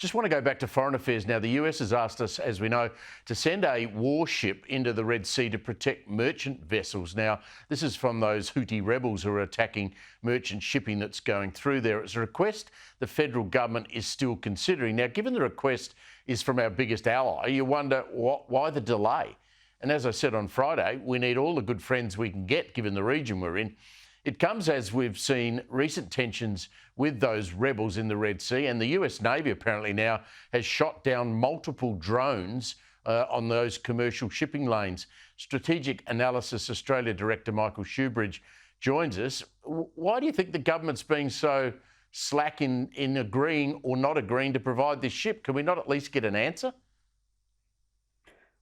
Just want to go back to foreign affairs now. The US has asked us, as we know, to send a warship into the Red Sea to protect merchant vessels. Now, this is from those Houthi rebels who are attacking merchant shipping that's going through there. It's a request the federal government is still considering. Now, given the request is from our biggest ally, you wonder why the delay? And as I said on Friday, we need all the good friends we can get, given the region we're in. It comes as we've seen recent tensions with those rebels in the Red Sea, and the US Navy apparently now has shot down multiple drones on those commercial shipping lanes. Strategic Analysis Australia Director Michael Shoebridge joins us. Why do you think the government's being so slack in agreeing or not agreeing to provide this ship? Can we not at least get an answer?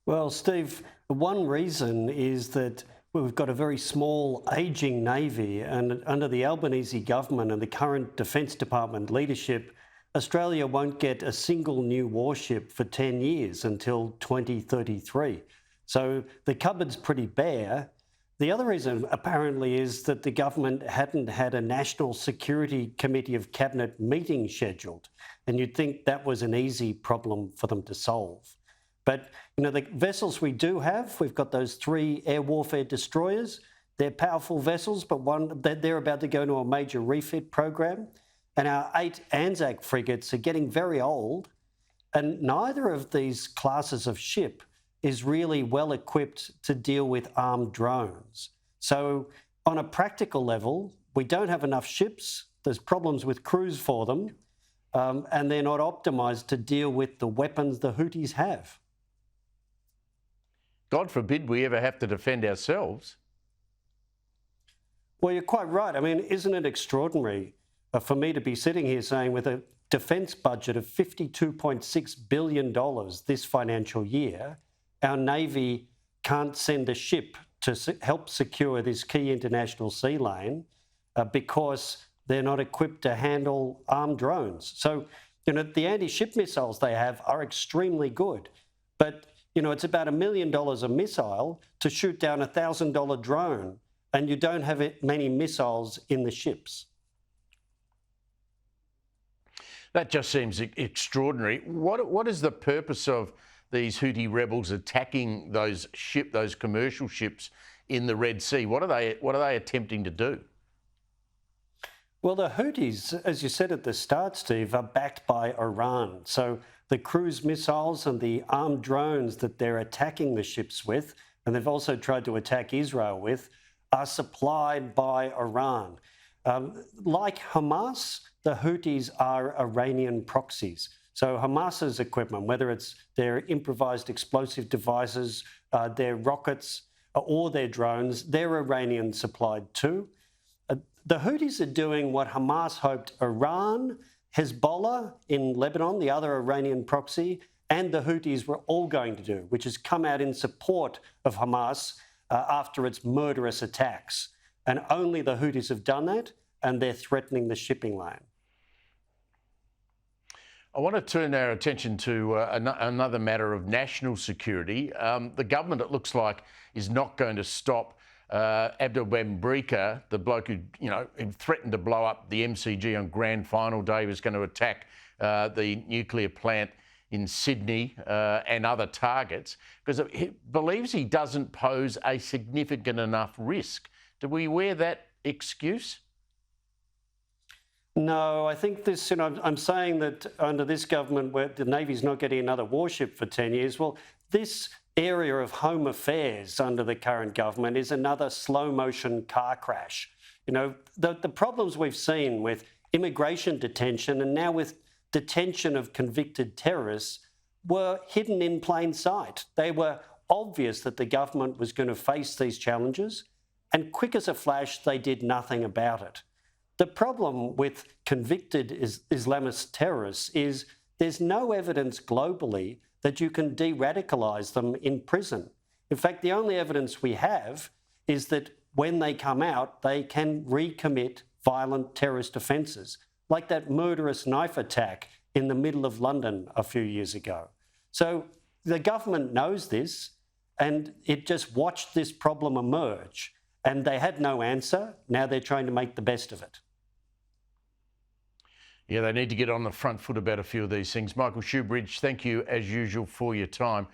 Well, Steve, one reason is that we've got a very small, ageing Navy, and under the Albanese government and the current Defence Department leadership, Australia won't get a single new warship for 10 years until 2033. So the cupboard's pretty bare. The other reason, apparently, is that the government hadn't had a National Security Committee of Cabinet meeting scheduled, and you'd think that was an easy problem for them to solve. But, you know, the vessels we do have, we've got those 3 air warfare destroyers. They're powerful vessels, but they're about to go into a major refit program. And our 8 Anzac frigates are getting very old. And neither of these classes of ship is really well equipped to deal with armed drones. So on a practical level, we don't have enough ships. There's problems with crews for them. And they're not optimised to deal with the weapons the Houthis have. God forbid we ever have to defend ourselves. Well, you're quite right. I mean, isn't it extraordinary for me to be sitting here saying with a defence budget of $52.6 billion this financial year, our Navy can't send a ship to help secure this key international sea lane because they're not equipped to handle armed drones. So, you know, the anti-ship missiles they have are extremely good, but you know, it's about $1 million a missile to shoot down a $1,000 drone, and you don't have many missiles in the ships. That just seems extraordinary. What is the purpose of these Houthi rebels attacking those commercial ships in the Red Sea? What are they attempting to do? Well, the Houthis, as you said at the start, Steve, are backed by Iran. So the cruise missiles and the armed drones that they're attacking the ships with, and they've also tried to attack Israel with, are supplied by Iran. Like Hamas, the Houthis are Iranian proxies. So Hamas's equipment, whether it's their improvised explosive devices, their rockets, or their drones, they're Iranian supplied too. The Houthis are doing what Hamas hoped Iran, Hezbollah in Lebanon, the other Iranian proxy, and the Houthis were all going to do, which is come out in support of Hamas after its murderous attacks. And only the Houthis have done that, and they're threatening the shipping lane. I want to turn our attention to another matter of national security. The government, it looks like, is not going to stop Abdel Ben Brika, the bloke who, threatened to blow up the MCG on grand final day, was going to attack the nuclear plant in Sydney and other targets, because he believes he doesn't pose a significant enough risk. Do we wear that excuse? No, I think this, I'm saying that under this government where the Navy's not getting another warship for 10 years, well, this area of home affairs under the current government is another slow motion car crash. The problems we've seen with immigration detention and now with detention of convicted terrorists were hidden in plain sight. They were obvious that the government was going to face these challenges, and quick as a flash, they did nothing about it. The problem with convicted Islamist terrorists is there's no evidence globally that you can de-radicalise them in prison. In fact, the only evidence we have is that when they come out, they can recommit violent terrorist offences, like that murderous knife attack in the middle of London a few years ago. So the government knows this, and it just watched this problem emerge, and they had no answer. Now they're trying to make the best of it. Yeah, they need to get on the front foot about a few of these things. Michael Shoebridge, thank you as usual for your time.